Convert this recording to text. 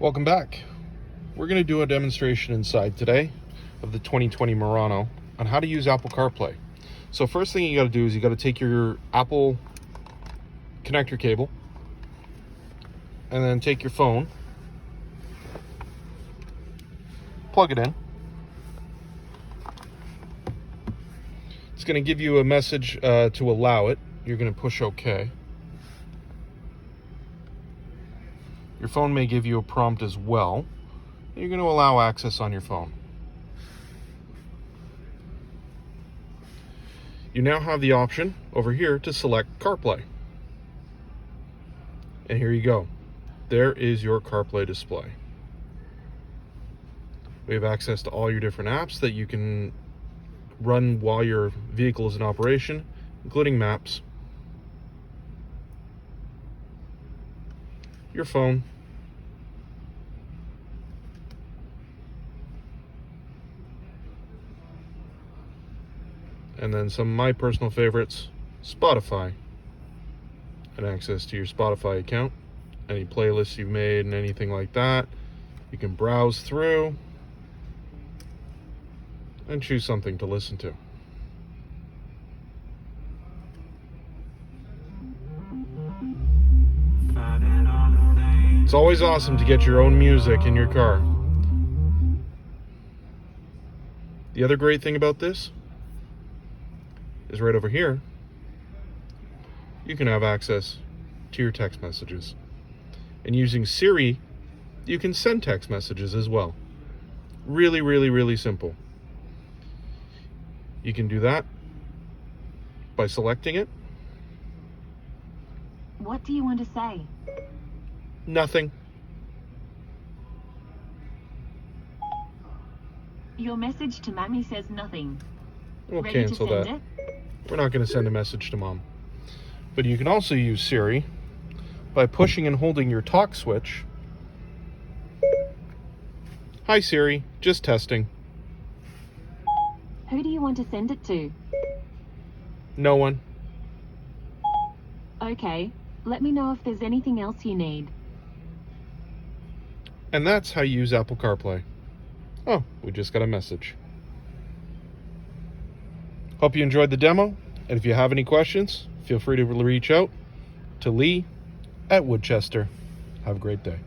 Welcome back. We're going to do a demonstration inside today of the 2020 Murano on how to use Apple CarPlay. So first thing you got to do is you got to take your Apple connector cable and then take your phone, plug it in. It's going to give you a message to allow it. You're going to push OK. Your phone may give you a prompt as well. You're going to allow access on your phone. You now have the option over here to select CarPlay. And here you go. There is your CarPlay display. We have access to all your different apps that you can run while your vehicle is in operation, including maps, your phone, and then some of my personal favorites, Spotify, and access to your Spotify account, any playlists you've made and anything like that. You can browse through and choose something to listen to. It's always awesome to get your own music in your car. The other great thing about this is right over here, you can have access to your text messages. And using Siri, you can send text messages as well. Really, really, really simple. You can do that by selecting it. What do you want to say? Nothing. Your message to Mammy says nothing. We'll Ready cancel to that. send We're not going to send a message to Mom. But you can also use Siri by pushing and holding your talk switch. Hi Siri, just testing. Who do you want to send it to? No one. Okay, let me know if there's anything else you need. And that's how you use Apple CarPlay. Oh, we just got a message. Hope you enjoyed the demo, and if you have any questions, feel free to reach out to Lee at Woodchester. Have a great day.